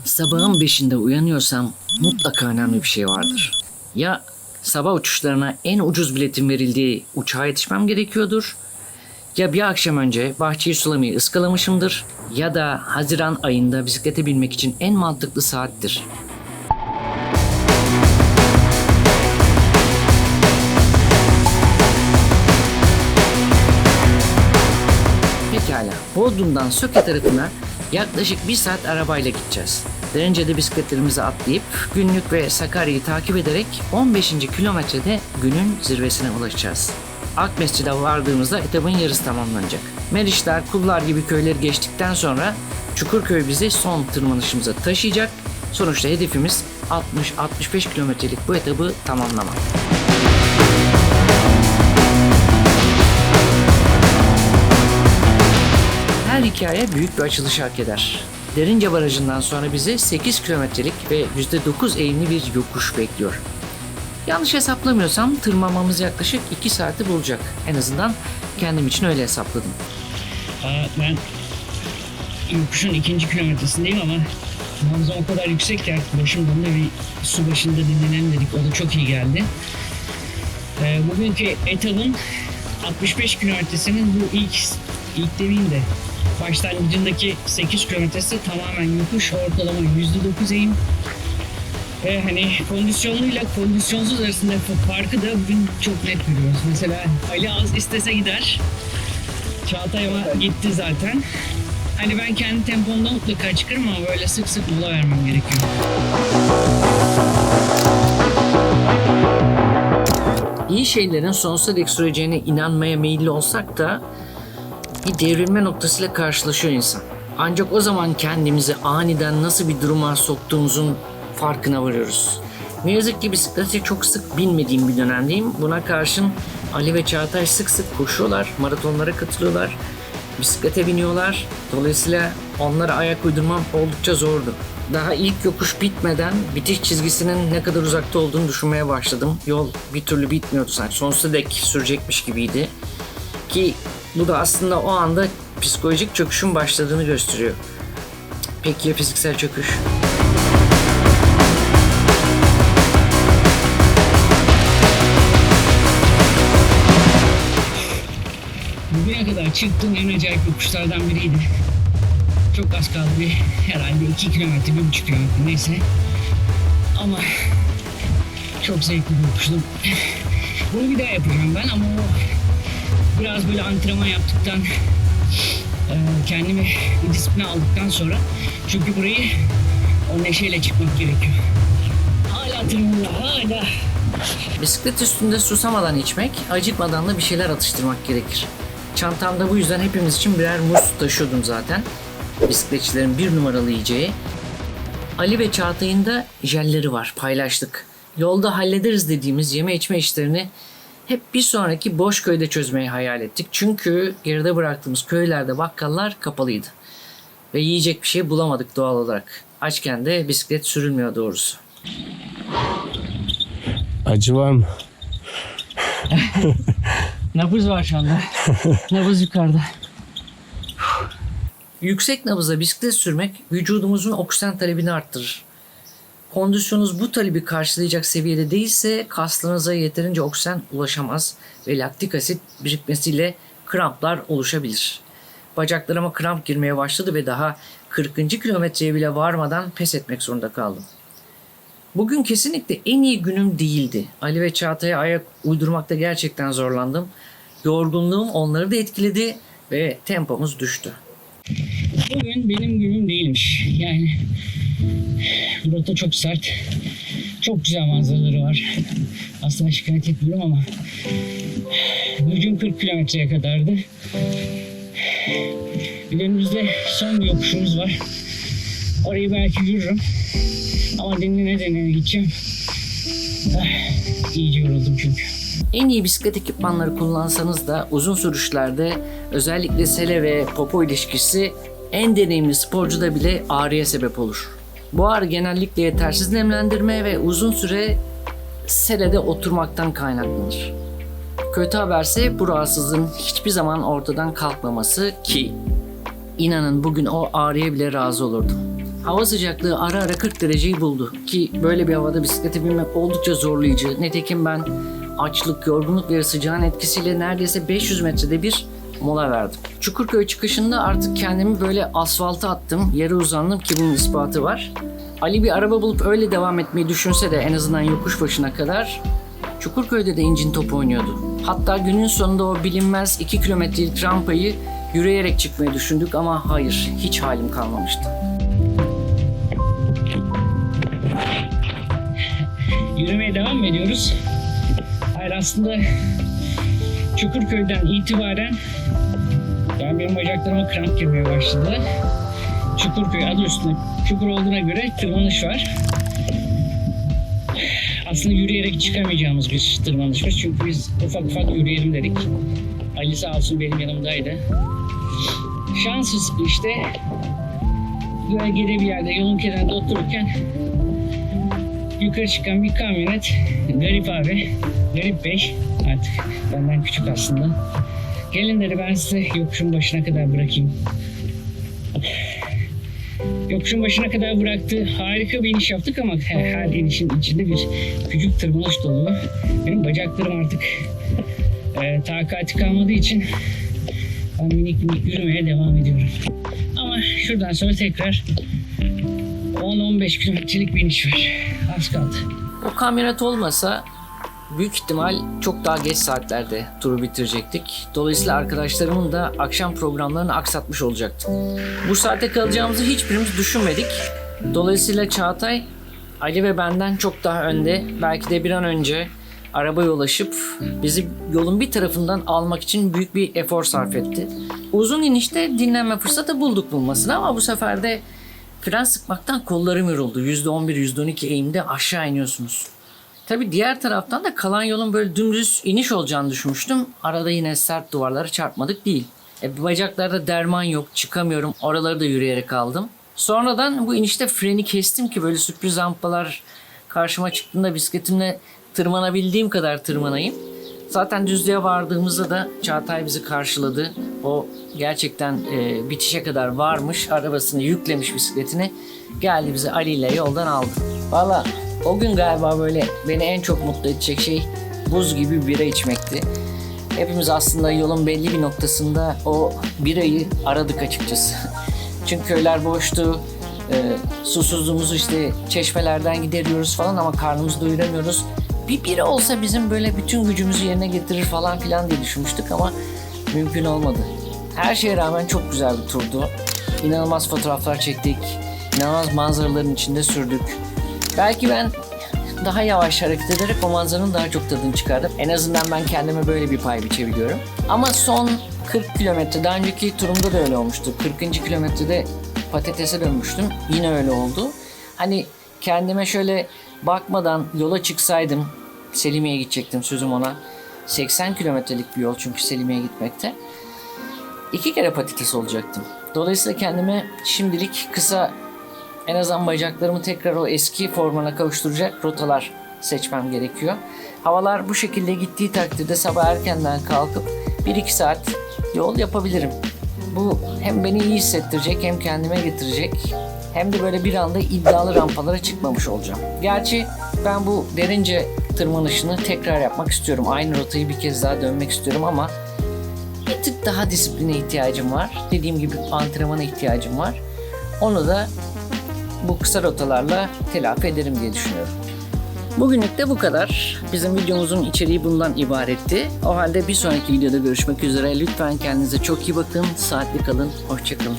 Sabahın 5'inde uyanıyorsam mutlaka önemli bir şey vardır. Ya sabah uçuşlarına en ucuz biletin verildiği uçağa yetişmem gerekiyordur. Ya bir akşam önce bahçeyi sulamayı ıskalamışımdır. Ya da Haziran ayında bisiklete binmek için en mantıklı saattir. Pekala, Bodrum'dan Söke tarafına yaklaşık 1 saat arabayla gideceğiz. Derince'de bisikletlerimizi atlayıp Günlük ve Sakarya'yı takip ederek 15. kilometrede günün zirvesine ulaşacağız. Akmescid'e vardığımızda etabın yarısı tamamlanacak. Meriçler, Kullar gibi köyleri geçtikten sonra Çukurköy bizi son tırmanışımıza taşıyacak. Sonuçta hedefimiz 60-65 kilometrelik bu etabı tamamlamak. Her hikaye büyük bir açılış hak eder. Derince Barajı'ndan sonra bizi 8 kilometrelik ve %9 eğimli bir yokuş bekliyor. Yanlış hesaplamıyorsam tırmanmamız yaklaşık 2 saati bulacak. En azından kendim için öyle hesapladım. Ben yokuşun 2. kilometresindeyim ama nabzım o kadar yüksek ki artık başım döndü, bir su başında dinlenelim dedik. O da çok iyi geldi. Bugünkü etabın 65 kilometresinin bu ilk demeyeyim de başlangıcındaki 8 kilometresi tamamen yokuş, ortalama %9 eğim. Ve hani kondisyonluyla kondisyonsuz arasında farkı da bugün çok net görüyoruz. Mesela Ali az istese gider. Çağatay ama gitti zaten. Hani ben kendi tempomda mutlaka çıkarım ama böyle sık sık mola vermem gerekiyor. İyi şeylerin sonsuza dek süreceğine inanmaya meyilli olsak da bir devrilme noktasıyla karşılaşıyor insan. Ancak o zaman kendimizi aniden nasıl bir duruma soktuğumuzun farkına varıyoruz. Ne yazık ki bisiklete çok sık binmediğim bir dönemdeyim. Buna karşın Ali ve Çağatay sık sık koşuyorlar, maratonlara katılıyorlar, bisiklete biniyorlar. Dolayısıyla onlara ayak uydurmam oldukça zordu. Daha ilk yokuş bitmeden bitiş çizgisinin ne kadar uzakta olduğunu düşünmeye başladım. Yol bir türlü bitmiyordu sanki. Sonsuza dek sürecekmiş gibiydi. Ki bu da aslında o anda psikolojik çöküşün başladığını gösteriyor. Peki ya fiziksel çöküş? Bugüne kadar çıktığım en acayip yokuşlardan biriydi. Çok az kaldı, herhalde 2 kilometre, 1,5 kilometre neyse. Ama çok zevkli bir yokuştu. Bunu bir daha yapacağım ben ama o biraz böyle antrenman yaptıktan, kendimi bir disipline aldıktan sonra, çünkü burayı o neşeyle çıkmak gerekiyor. Hala tırmanıyor, hala. Bisiklet üstünde susamadan içmek, acıkmadan da bir şeyler atıştırmak gerekir. Çantamda bu yüzden hepimiz için birer muz taşıyordum zaten. Bisikletçilerin 1 numaralı yiyeceği. Ali ve Çağatay'ın da jelleri var, paylaştık. Yolda hallederiz dediğimiz yeme içme işlerini hep bir sonraki boş köyde çözmeyi hayal ettik. Çünkü geride bıraktığımız köylerde bakkallar kapalıydı. Ve yiyecek bir şey bulamadık doğal olarak. Açken de bisiklet sürülmüyor doğrusu. Acı var mı? Nabız var şu anda. Nabız yukarıda. Yüksek nabızla bisiklet sürmek vücudumuzun oksijen talebini arttırır. Kondisyonunuz bu talebi karşılayacak seviyede değilse kaslarınıza yeterince oksijen ulaşamaz ve laktik asit birikmesiyle kramplar oluşabilir. Bacaklarıma kramp girmeye başladı ve daha 40. kilometreye bile varmadan pes etmek zorunda kaldım. Bugün kesinlikle en iyi günüm değildi. Ali ve Çağatay'a ayak uydurmakta gerçekten zorlandım. Yorgunluğum onları da etkiledi ve tempomuz düştü. Bugün benim günüm değilmiş. Yani rota çok sert. Çok güzel manzaraları var. Aslında şikayet etmiyorum ama gücüm 40 kilometreye kadardı. Bir de önümüzde son bir yokuşumuz var. Orayı belki yürürüm. Ama denene gideceğim. İyice yoruldum çünkü. En iyi bisiklet ekipmanları kullansanız da uzun sürüşlerde özellikle sele ve popo ilişkisi en deneyimli sporcuda bile ağrıya sebep olur. Bu ağrı genellikle yetersiz nemlendirme ve uzun süre selede oturmaktan kaynaklanır. Kötü haberse bu rahatsızlığın hiçbir zaman ortadan kalkmaması ki inanın bugün o ağrıya bile razı olurdum. Hava sıcaklığı ara ara 40 dereceyi buldu ki böyle bir havada bisiklete binmek oldukça zorlayıcı. Nitekim ben açlık, yorgunluk ve sıcağın etkisiyle neredeyse 500 metrede bir mola verdim. Çukurköy çıkışında artık kendimi böyle asfalta attım, yere uzandım ki bunun ispatı var. Ali bir araba bulup öyle devam etmeyi düşünse de en azından yokuş başına kadar Çukurköy'de de incin top oynuyordu. Hatta günün sonunda o bilinmez 2 kilometrelik rampayı yürüyerek çıkmayı düşündük ama hayır, hiç halim kalmamıştı. Yürümeye devam mı ediyoruz? Hayır, aslında Çukurköy'den itibaren yani benim bacaklarıma kramp girmeye başladı. Çukurköy adı üstünde çukur olduğuna göre tırmanış var. Aslında yürüyerek çıkamayacağımız bir tırmanışmış. Çünkü biz ufak ufak yürüyelim dedik. Ali sağ olsun benim yanımdaydı. Şanssız işte bölgede bir yerde yolun kenarında otururken yukarı çıkan bir kamyonet, Garip abi, Garip Bey, artık benden küçük aslında. Gelin dedi, ben size yokuşun başına kadar bırakayım. Yokuşun başına kadar bıraktı. Harika bir iniş yaptık ama her inişin içinde bir küçük tırmanış doluyor. Benim bacaklarım artık takati kalmadığı için ben minik minik yürümeye devam ediyorum. Ama şuradan sonra tekrar 10-15 kilometrelik bir iniş var. Az kaldı. O kamyonet olmasa büyük ihtimal çok daha geç saatlerde turu bitirecektik. Dolayısıyla arkadaşlarımın da akşam programlarını aksatmış olacaktım. Bu saate kalacağımızı hiçbirimiz düşünmedik. Dolayısıyla Çağatay, Ali ve benden çok daha önde, belki de bir an önce arabaya ulaşıp bizi yolun bir tarafından almak için büyük bir efor sarf etti. Uzun inişte dinlenme fırsatı bulduk bulmasına ama bu sefer de fren sıkmaktan kollarım yoruldu. %11, %12 eğimde aşağı iniyorsunuz. Tabii diğer taraftan da kalan yolun böyle dümdüz iniş olacağını düşünmüştüm. Arada yine sert duvarlara çarpmadık değil. Bacaklarda derman yok, çıkamıyorum. Oraları da yürüyerek aldım. Sonradan bu inişte freni kestim ki böyle sürpriz rampalar karşıma çıktığında bisikletimle tırmanabildiğim kadar tırmanayım. Zaten düzlüğe vardığımızda da Çağatay bizi karşıladı. O gerçekten bitişe kadar varmış, arabasını yüklemiş bisikletini. Geldi bizi Ali ile yoldan aldı. Valla o gün galiba böyle beni en çok mutlu edecek şey buz gibi bira içmekti. Hepimiz aslında yolun belli bir noktasında o birayı aradık açıkçası. Çünkü köyler boştu, susuzluğumuzu işte çeşmelerden gideriyoruz falan ama karnımızı doyuramıyoruz. Bir bira olsa bizim böyle bütün gücümüzü yerine getirir falan filan diye düşünmüştük ama mümkün olmadı. Her şeye rağmen çok güzel bir turdu. İnanılmaz fotoğraflar çektik, inanılmaz manzaraların içinde sürdük. Belki ben daha yavaş hareket ederek o manzaranın daha çok tadını çıkardım. En azından ben kendime böyle bir pay biçebiliyorum. Ama son 40 kilometre, daha önceki turumda da öyle olmuştu. 40. kilometrede patatese dönmüştüm. Yine öyle oldu. Hani kendime şöyle bakmadan yola çıksaydım, Selimiye'ye gidecektim sözüm ona. 80 kilometrelik bir yol çünkü Selimiye'ye gitmekte. 2 kere patates olacaktım. Dolayısıyla kendime şimdilik kısa, en azından bacaklarımı tekrar o eski formuna kavuşturacak rotalar seçmem gerekiyor. Havalar bu şekilde gittiği takdirde sabah erkenden kalkıp 1-2 saat yol yapabilirim. Bu hem beni iyi hissettirecek hem kendime getirecek hem de böyle bir anda iddialı rampalara çıkmamış olacağım. Gerçi ben bu derince tırmanışını tekrar yapmak istiyorum. Aynı rotayı bir kez daha dönmek istiyorum ama bir tık daha disipline ihtiyacım var. Dediğim gibi antrenmana ihtiyacım var. Onu da bu kısa rotalarla telafi ederim diye düşünüyorum. Bugünlük de bu kadar. Bizim videomuzun içeriği bundan ibaretti. O halde bir sonraki videoda görüşmek üzere. Lütfen kendinize çok iyi bakın. Saatli kalın. Hoşça kalın.